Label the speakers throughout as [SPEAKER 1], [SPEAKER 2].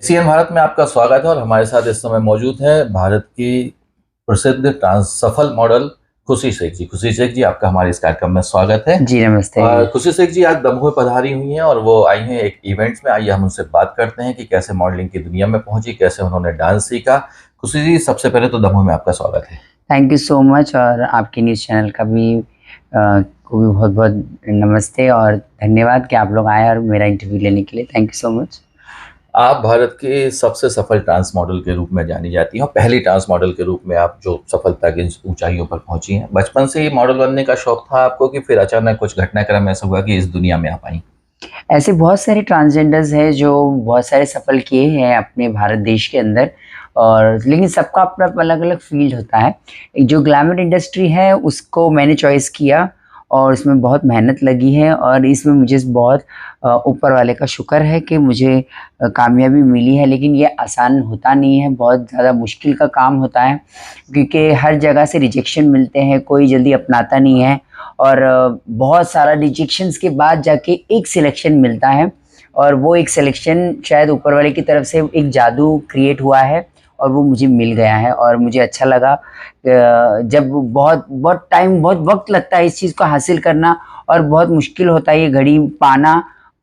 [SPEAKER 1] CN Bharat में आपका स्वागत है और हमारे साथ इस समय मौजूद है भारत की प्रसिद्ध ट्रांस सफल मॉडल खुशी शेख जी। खुशी शेख जी, आपका हमारे इस कार्यक्रम में स्वागत है।
[SPEAKER 2] जी नमस्ते।
[SPEAKER 1] खुशी शेख जी आज दमोह पधारी हुई हैं और वो आई हैं एक इवेंट्स में। आइए हम उनसे बात करते हैं कि कैसे मॉडलिंग की दुनिया में पहुंची, कैसे उन्होंने डांस सीखा। खुशी जी, सबसे पहले तो दमोह में आपका स्वागत है।
[SPEAKER 2] थैंक यू सो मच और आपके न्यूज़ चैनल का भी को भी बहुत बहुत नमस्ते और धन्यवाद कि आप लोग आए और मेरा इंटरव्यू लेने के लिए। Thank you so much.
[SPEAKER 1] आप भारत के सबसे सफल ट्रांस मॉडल के रूप में जानी जाती हैं और पहली ट्रांस मॉडल के रूप में आप जो सफलता की ऊंचाइयों पर पहुंची हैं। बचपन से ही मॉडल बनने का शौक था आपको कि फिर अचानक कुछ घटनाक्रम ऐसा हुआ कि इस दुनिया में आप आई?
[SPEAKER 2] ऐसे बहुत सारे ट्रांसजेंडर्स हैं जो बहुत सारे सफल किए हैं अपने भारत देश के अंदर, और लेकिन सबका अपना अलग अलग फील्ड होता है। एक जो ग्लैमर इंडस्ट्री है उसको मैंने चॉइस किया और इसमें बहुत मेहनत लगी है और इसमें मुझे बहुत ऊपर वाले का शुक्र है कि मुझे कामयाबी मिली है। लेकिन ये आसान होता नहीं है, बहुत ज़्यादा मुश्किल का काम होता है क्योंकि हर जगह से रिजेक्शन मिलते हैं, कोई जल्दी अपनाता नहीं है और बहुत सारा रिजेक्शंस के बाद जाके एक सिलेक्शन मिलता है और वो एक सिलेक्शन शायद ऊपर वाले की तरफ से एक जादू क्रिएट हुआ है और वो मुझे मिल गया है और मुझे अच्छा लगा। जब बहुत बहुत टाइम बहुत वक्त लगता है इस चीज़ को हासिल करना और बहुत मुश्किल होता है ये घड़ी पाना,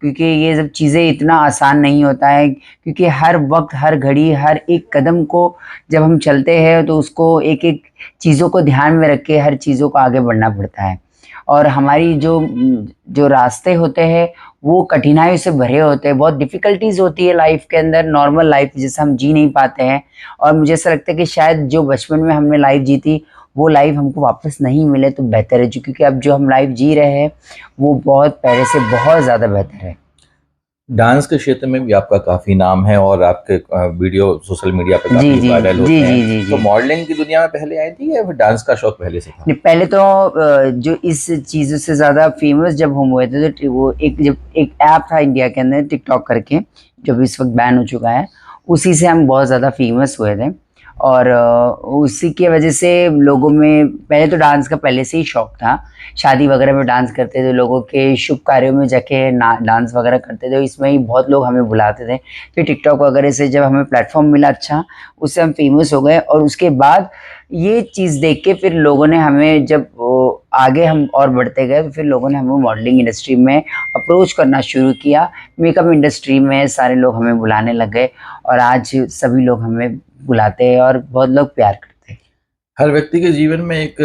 [SPEAKER 2] क्योंकि ये सब चीज़ें इतना आसान नहीं होता है क्योंकि हर वक्त हर घड़ी हर एक कदम को जब हम चलते हैं तो उसको एक एक चीज़ों को ध्यान में रख के हर चीज़ों को आगे बढ़ना पड़ता है। और हमारी जो जो रास्ते होते हैं वो कठिनाइयों से भरे होते हैं, बहुत डिफ़िकल्टीज़ होती है लाइफ के अंदर, नॉर्मल लाइफ जैसे हम जी नहीं पाते हैं। और मुझे ऐसा लगता है कि शायद जो बचपन में हमने लाइफ जी थी वो लाइफ हमको वापस नहीं मिले तो बेहतर है, जो क्योंकि अब जो हम लाइफ जी रहे हैं वो बहुत पहले से बहुत ज़्यादा बेहतर है।
[SPEAKER 1] डांस के क्षेत्र में भी आपका काफी नाम है और आपके वीडियो सोशल मीडिया पे
[SPEAKER 2] जी
[SPEAKER 1] काफी
[SPEAKER 2] जी
[SPEAKER 1] वायरल होते
[SPEAKER 2] जी
[SPEAKER 1] हैं।
[SPEAKER 2] जी जी
[SPEAKER 1] तो
[SPEAKER 2] जी।
[SPEAKER 1] मॉडलिंग की दुनिया में पहले आई थी या फिर डांस का शौक पहले से था?
[SPEAKER 2] नहीं, पहले तो जो इस चीज़ों से ज़्यादा फेमस जब हम हुए थे तो वो जब एक ऐप था इंडिया के अंदर टिकटॉक करके, जो भी इस वक्त बैन हो चुका है, उसी से हम बहुत ज़्यादा फेमस हुए थे। और उसी की वजह से लोगों में पहले तो डांस का पहले से ही शौक था। शादी वगैरह में डांस करते थे, लोगों के शुभ कार्यों में जाके डांस वगैरह करते थे, इसमें ही बहुत लोग हमें बुलाते थे। फिर टिकटॉक वगैरह से जब हमें प्लेटफॉर्म मिला अच्छा, उससे हम फेमस हो गए और उसके बाद ये चीज़ देख के फिर लोगों ने हमें जब आगे हम और बढ़ते गए तो फिर लोगों ने हमें मॉडलिंग इंडस्ट्री में अप्रोच करना शुरू किया। मेकअप इंडस्ट्री में सारे लोग हमें बुलाने लग गए और आज सभी लोग हमें बुलाते हैं और बहुत लोग प्यार करते हैं।
[SPEAKER 1] हर व्यक्ति के जीवन में एक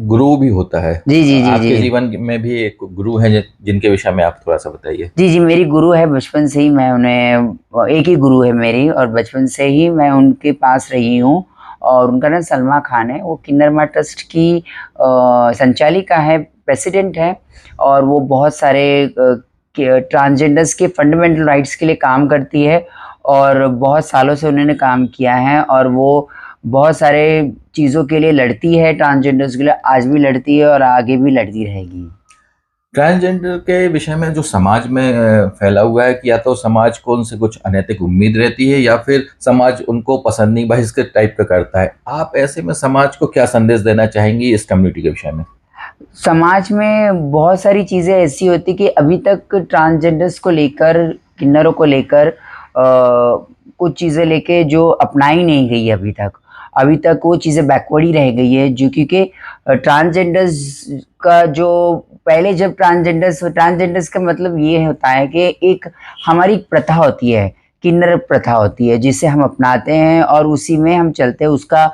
[SPEAKER 1] गुरु भी होता है।
[SPEAKER 2] जी जी जी
[SPEAKER 1] आपके
[SPEAKER 2] जी
[SPEAKER 1] जीवन में भी एक गुरु है जिनके विषय में आप थोड़ा सा बताइए।
[SPEAKER 2] जी जी। मेरी गुरु है, बचपन से ही मैं उन्हें, एक ही गुरु है मेरी और बचपन से ही मैं उनके पास रही हूँ और उनका नाम सलमा खान है। वो किन्नर ट्रस्ट की संचालिका है, प्रेसिडेंट है और वो बहुत सारे ट्रांसजेंडर्स के फंडामेंटल राइट्स के लिए काम करती है और बहुत सालों से उन्होंने काम किया है और वो बहुत सारे चीज़ों के लिए लड़ती है, ट्रांसजेंडर्स के लिए आज भी लड़ती है और आगे भी लड़ती रहेगी।
[SPEAKER 1] ट्रांसजेंडर के विषय में जो समाज में फैला हुआ है कि या तो समाज को उनसे कुछ अनैतिक उम्मीद रहती है या फिर समाज उनको पसंद नहीं, बहिष्कृत टाइप का करता है। आप ऐसे में समाज को क्या संदेश देना चाहेंगी इस कम्युनिटी के विषय में?
[SPEAKER 2] समाज में बहुत सारी चीज़ें ऐसी होती कि अभी तक ट्रांसजेंडर्स को लेकर, किन्नरों को लेकर कुछ चीज़ें लेके जो अपनाई नहीं गई है अभी तक। अभी तक वो चीज़ें बैकवर्ड ही रह गई है, जो क्योंकि ट्रांसजेंडर्स का जो पहले जब ट्रांसजेंडर्स का मतलब ये होता है कि एक हमारी प्रथा होती है, किन्नर प्रथा होती है जिसे हम अपनाते हैं और उसी में हम चलते हैं, उसका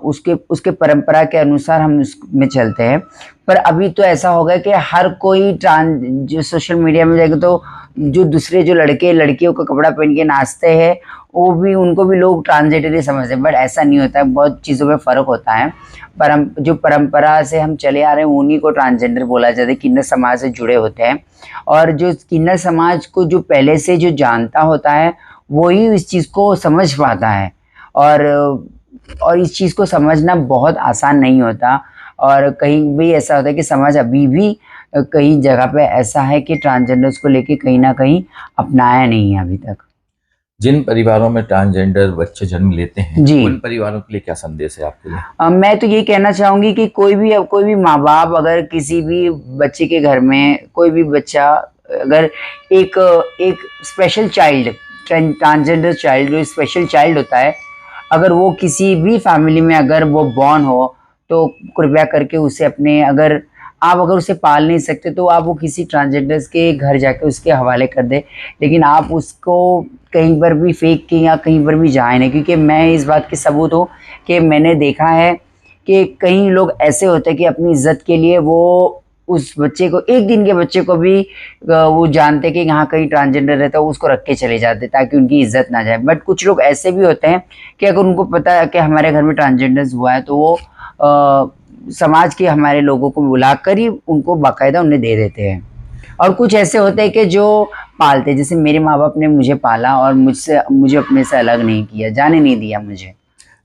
[SPEAKER 2] उसके उसके परंपरा के अनुसार हम उसमें चलते हैं। पर अभी तो ऐसा हो गया कि हर कोई जो सोशल मीडिया में जाएगा तो जो दूसरे जो लड़के लड़कियों का कपड़ा पहन के नाचते हैं वो भी, उनको भी लोग ट्रांसजेंडर ही समझते हैं, बट ऐसा नहीं होता है, बहुत चीज़ों में फ़र्क होता है। जो परंपरा से हम चले आ रहे हैं उन्हीं को ट्रांसजेंडर बोला जाता है, किन्नर समाज से जुड़े होते हैं। और जो किन्नर समाज को जो पहले से जो जानता होता है वही इस चीज़ को समझ पाता है और इस चीज़ को समझना बहुत आसान नहीं होता। और कहीं भी ऐसा होता है कि समाज अभी भी कई जगह पे ऐसा है कि ट्रांसजेंडर्स को लेके कहीं ना कहीं अपनाया नहीं है अभी तक।
[SPEAKER 1] जिन परिवारों में ट्रांसजेंडर बच्चे जन्म लेते हैं
[SPEAKER 2] जी।
[SPEAKER 1] उन परिवारों के लिए क्या संदेश है आपके लिए?
[SPEAKER 2] मैं तो ये कहना चाहूँगी कि कोई भी माँ बाप अगर किसी भी बच्चे के घर में कोई भी बच्चा, अगर एक एक स्पेशल चाइल्ड ट्रांसजेंडर चाइल्ड जो स्पेशल चाइल्ड होता है, अगर वो किसी भी फैमिली में अगर वो बॉर्न हो, तो कृपया करके उसे अपने, अगर आप अगर उसे पाल नहीं सकते तो आप वो किसी ट्रांसजेंडर्स के घर जाके उसके हवाले कर दे, लेकिन आप उसको कहीं पर भी फेंक के या कहीं पर भी जाए नहीं, क्योंकि मैं इस बात की सबूत हूँ कि मैंने देखा है कि कई लोग ऐसे होते हैं कि अपनी इज्जत के लिए वो उस बच्चे को, एक दिन के बच्चे को भी वो जानते कि यहाँ कहीं ट्रांसजेंडर रहता है, उसको रख के चले जाते ताकि उनकी इज्जत ना जाए। बट कुछ लोग ऐसे भी होते हैं कि अगर उनको पता है कि हमारे घर में ट्रांसजेंडर्स हुआ है तो वो समाज के हमारे लोगों को बुलाकर ही उनको बाकायदा उन्हें दे देते हैं। और कुछ ऐसे होते हैं कि जो पालते, जैसे मेरे माँ बाप ने मुझे पाला और मुझे अपने से अलग नहीं किया, जाने नहीं दिया मुझे।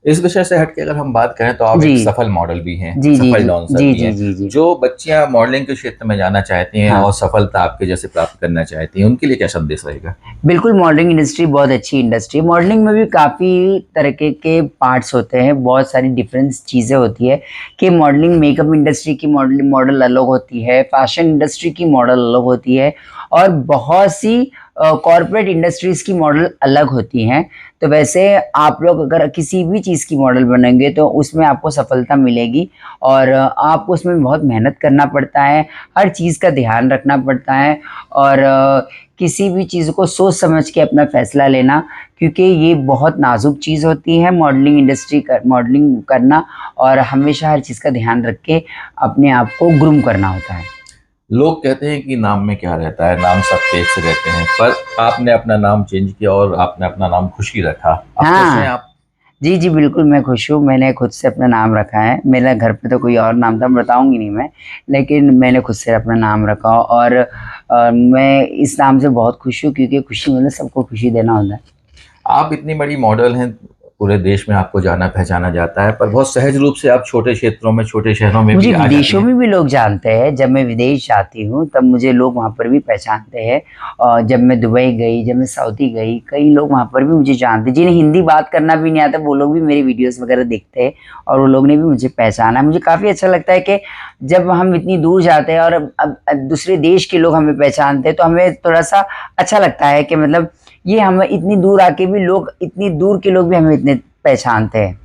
[SPEAKER 1] इस विषय से हट के अगर हम बात करें तो आप
[SPEAKER 2] जी
[SPEAKER 1] एक सफल मॉडल भी हैं,
[SPEAKER 2] जी जी
[SPEAKER 1] सफल
[SPEAKER 2] जी
[SPEAKER 1] डांसर
[SPEAKER 2] जी
[SPEAKER 1] भी
[SPEAKER 2] जी
[SPEAKER 1] हैं।
[SPEAKER 2] जी जी।
[SPEAKER 1] जो बच्चियां मॉडलिंग के क्षेत्र में जाना चाहती हैं
[SPEAKER 2] हाँ।
[SPEAKER 1] और सफलता आपके जैसे प्राप्त करना चाहती हैं, उनके लिए क्या संदेश रहेगा?
[SPEAKER 2] बिल्कुल, मॉडलिंग इंडस्ट्री बहुत अच्छी इंडस्ट्री है। मॉडलिंग में भी काफ़ी तरह के पार्ट्स होते हैं, बहुत सारी डिफरेंट चीज़ें होती है कि मॉडलिंग, मेकअप इंडस्ट्री की मॉडल अलग होती है, फैशन इंडस्ट्री की मॉडल अलग होती है, और बहुत सी कॉर्पोरेट इंडस्ट्रीज़ की मॉडल अलग होती हैं। तो वैसे आप लोग अगर किसी भी चीज़ की मॉडल बनेंगे तो उसमें आपको सफलता मिलेगी, और आपको उसमें बहुत मेहनत करना पड़ता है, हर चीज़ का ध्यान रखना पड़ता है, और किसी भी चीज़ को सोच समझ के अपना फ़ैसला लेना, क्योंकि ये बहुत नाज़ुक चीज़ होती है मॉडलिंग इंडस्ट्री मॉडलिंग करना, और हमेशा हर चीज़ का ध्यान रख के अपने आप को ग्रूम करना होता है।
[SPEAKER 1] लोग कहते हैं कि नाम में क्या रहता है, नाम सब एक से रहते हैं, पर आपने अपना नाम चेंज किया और आपने अपना नाम खुशी रखा। अब खुश हैं
[SPEAKER 2] हाँ।
[SPEAKER 1] आप?
[SPEAKER 2] जी, जी, बिल्कुल मैं खुश हूँ। मैंने खुद से अपना नाम रखा है। मेरा घर पे तो कोई और नाम था, बताऊँगी नहीं मैं, लेकिन मैंने खुद से अपना नाम रखा, और मैं इस नाम से बहुत खुश हूँ, क्योंकि खुशी मतलब सबको खुशी देना होता है।
[SPEAKER 1] आप इतनी बड़ी मॉडल हैं, पूरे देश में आपको जाना पहचाना जाता है, पर बहुत सहज रूप से आप छोटे क्षेत्रों में, छोटे शहरों में
[SPEAKER 2] मुझे
[SPEAKER 1] भी आ जाती
[SPEAKER 2] विदेशों
[SPEAKER 1] हैं।
[SPEAKER 2] में भी लोग जानते हैं, जब मैं विदेश जाती हूँ तब मुझे लोग वहाँ पर भी पहचानते हैं, और जब मैं दुबई गई, जब मैं सऊदी गई, कई लोग वहाँ पर भी मुझे जानते हैं। जिन्हें हिंदी बात करना भी नहीं आता, वो लोग भी मेरी वीडियोस वगैरह देखते हैं, और वो लोग ने भी मुझे पहचाना। मुझे काफ़ी अच्छा लगता है कि जब हम इतनी दूर जाते हैं और अब दूसरे देश के लोग हमें पहचानते हैं, तो हमें थोड़ा-सा अच्छा लगता है कि मतलब ये हम इतनी दूर आके भी लोग, इतनी दूर के लोग भी हमें इतने पहचानते हैं।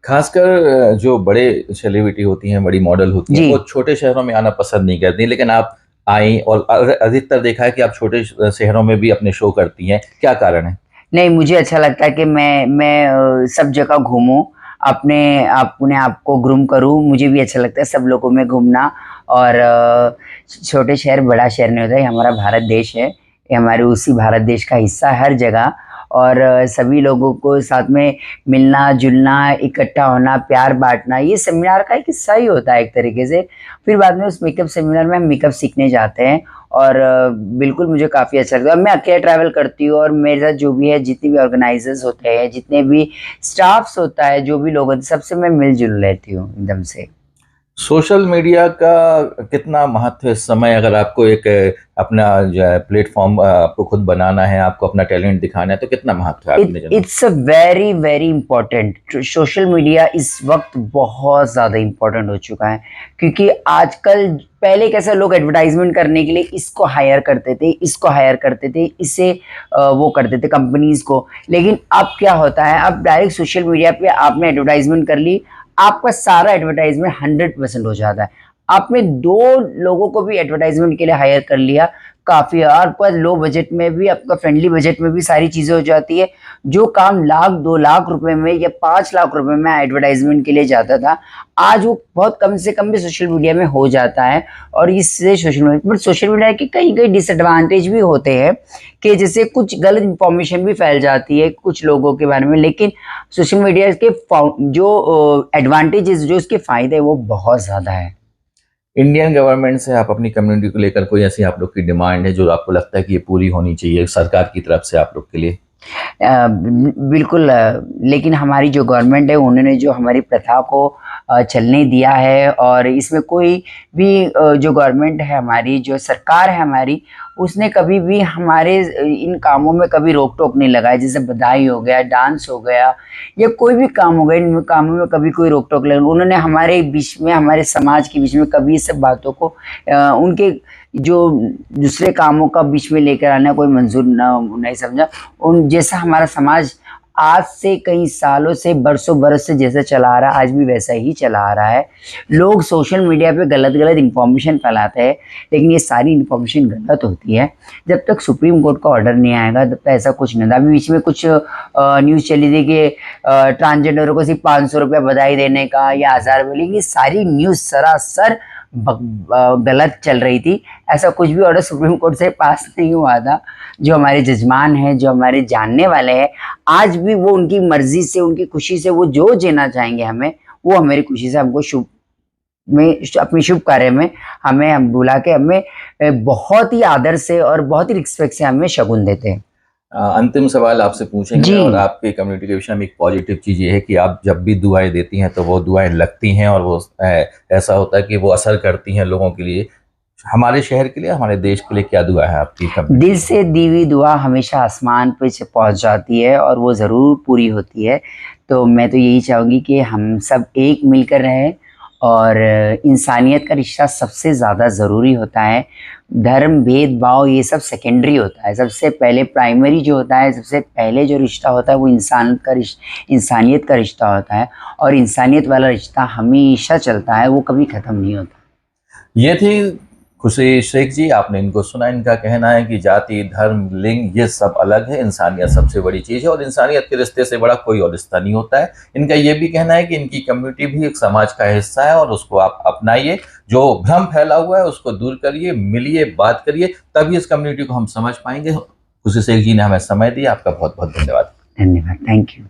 [SPEAKER 1] खासकर जो बड़े सेलिब्रिटी होती हैं, बड़ी मॉडल होती हैं,
[SPEAKER 2] जी।
[SPEAKER 1] वो छोटे शहरों में आना पसंद नहीं करती, लेकिन आप आई और अधिकतर देखा है कि आप छोटे शहरों में भी अपने शो करती हैं। क्या कारण है?
[SPEAKER 2] नहीं, मुझे अच्छा लगता है कि मैं सब जगह घूमूँ, अपने आप को ग्रूम करूँ। मुझे भी अच्छा लगता है सब लोगों में घूमना, और छोटे शहर बड़ा शहर नहीं होता, ये हमारा भारत देश है, ये हमारे उसी भारत देश का हिस्सा है हर जगह, और सभी लोगों को साथ में मिलना-जुलना, इकट्ठा होना, प्यार बाँटना, ये सेमिनार का एक हिस्सा ही होता है एक तरीके से। फिर बाद में उस मेकअप सेमिनार में हम मेकअप सीखने जाते हैं, और बिल्कुल मुझे काफ़ी अच्छा लगता है। और मैं अकेले ट्रैवल करती हूँ, और मेरे साथ जो भी है, जितने भी ऑर्गेनाइज़र्स होते हैं, जितने भी स्टाफ्स होता है, जो भी लोग होते हैं, सबसे मैं मिल-जुल लेती हूँ एकदम से।
[SPEAKER 1] सोशल मीडिया का कितना महत्व है इस समय? अगर आपको एक अपना जो है प्लेटफ़ॉर्म आपको खुद बनाना है, आपको अपना टैलेंट दिखाना है, तो कितना महत्व है आपकी नज़र में?
[SPEAKER 2] It's a very very important. Social media इस वक्त बहुत ज़्यादा इम्पोर्टेंट हो चुका है, क्योंकि आजकल, पहले कैसे लोग एडवर्टाइजमेंट करने के लिए इसको हायर करते थे, इसको हायर करते थे, इससे वो करते थे कंपनीज को, लेकिन अब क्या होता है, अब डायरेक्ट सोशल मीडिया पे आपने एडवर्टाइजमेंट कर ली, आपका सारा एडवर्टाइजमेंट 100% हो जाता है। आपने दो लोगों को भी एडवर्टाइजमेंट के लिए हायर कर लिया, काफ़ी, और पर लो बजट में भी, आपका फ्रेंडली बजट में भी सारी चीज़ें हो जाती है। जो काम लाख 2 लाख रुपए में या 5 लाख रुपए में एडवर्टाइजमेंट के लिए जाता था, आज वो बहुत कम से कम भी सोशल मीडिया में हो जाता है। और इससे सोशल मीडिया के कई कई डिसएडवांटेज भी होते हैं, कि जैसे कुछ गलत इंफॉर्मेशन भी फैल जाती है कुछ लोगों के बारे में, लेकिन सोशल मीडिया के जो एडवांटेजेस, जो इसके फ़ायदे हैं, वो बहुत ज़्यादा है।
[SPEAKER 1] इंडियन गवर्नमेंट से आप अपनी कम्युनिटी को लेकर कोई ऐसी आप लोग की डिमांड है जो आपको लगता है कि ये पूरी होनी चाहिए सरकार की तरफ से आप लोग के लिए?
[SPEAKER 2] बिल्कुल, लेकिन हमारी जो गवर्नमेंट है, उन्होंने जो हमारी प्रथा को चलने दिया है, और इसमें कोई भी जो गवर्नमेंट है हमारी, जो सरकार है हमारी, उसने कभी भी हमारे इन कामों में कभी रोक टोक नहीं लगाई। जैसे बधाई हो गया, डांस हो गया, या कोई भी काम हो गया, इन कामों में कभी कोई रोक टोक लगा, उन्होंने हमारे बीच में, हमारे समाज के बीच में कभी इस सब बातों को उनके जो दूसरे कामों का बीच में लेकर आना कोई मंजूर नहीं समझा। उन जैसा हमारा समाज आज से कई सालों से बरसों बरस से जैसा चला आ रहा है, आज भी वैसा ही चला आ रहा है। लोग सोशल मीडिया पे गलत गलत इन्फॉर्मेशन फैलाते हैं, लेकिन ये सारी इन्फॉर्मेशन गलत होती है। जब तक सुप्रीम कोर्ट का ऑर्डर नहीं आएगा तब तक ऐसा कुछ नहीं था। अभी बीच में कुछ न्यूज़ चली थी कि ट्रांसजेंडरों को सिर्फ 500 रुपया बधाई देने का या 1000 रुपये, लेकिन ये सारी न्यूज़ सरासर गलत चल रही थी। ऐसा कुछ भी ऑर्डर सुप्रीम कोर्ट से पास नहीं हुआ था। जो हमारे जजमान हैं, जो हमारे जानने वाले हैं, आज भी वो उनकी मर्जी से, उनकी खुशी से वो जो देना चाहेंगे हमें, वो हमारी खुशी से हमको शुभ में, अपने शुभ कार्य में हमें हम बुला के हमें बहुत ही आदर से और बहुत ही रिस्पेक्ट से हमें शगुन देते हैं।
[SPEAKER 1] अंतिम सवाल आपसे पूछेंगे
[SPEAKER 2] जी।
[SPEAKER 1] और आपके कम्युनिटी के विषय में एक पॉजिटिव चीज़ ये है कि आप जब भी दुआएं देती हैं तो वो दुआएं लगती हैं और वो ऐसा होता है कि वो असर करती हैं लोगों के लिए। हमारे शहर के लिए, हमारे देश के लिए क्या दुआ है आपकी कम्युनिटी?
[SPEAKER 2] दिल से दी हुई दुआ हमेशा आसमान पे से पहुंच जाती है और वो ज़रूर पूरी होती है। तो मैं तो यही चाहूँगी कि हम सब एक मिलकर रहें और इंसानियत का रिश्ता सबसे ज़्यादा ज़रूरी होता है। धर्म, भेदभाव ये सब सेकेंडरी होता है। सबसे पहले प्राइमरी जो होता है, सबसे पहले जो रिश्ता होता है वो इंसानियत का रिश्ता होता है, और इंसानियत वाला रिश्ता हमेशा चलता है, वो कभी ख़त्म नहीं होता।
[SPEAKER 1] ये थी खुशी शेख जी, आपने इनको सुना। इनका कहना है कि जाति, धर्म, लिंग ये सब अलग है, इंसानियत सबसे बड़ी चीज़ है और इंसानियत के रिश्ते से बड़ा कोई और रिश्ता नहीं होता है। इनका ये भी कहना है कि इनकी कम्युनिटी भी एक समाज का हिस्सा है और उसको आप अपनाइए। जो भ्रम फैला हुआ है उसको दूर करिए, मिलिए, बात करिए, तभी इस कम्युनिटी को हम समझ पाएंगे। खुशी शेख जी ने हमें समय दिया, आपका बहुत बहुत धन्यवाद।
[SPEAKER 2] धन्यवाद, थैंक यू।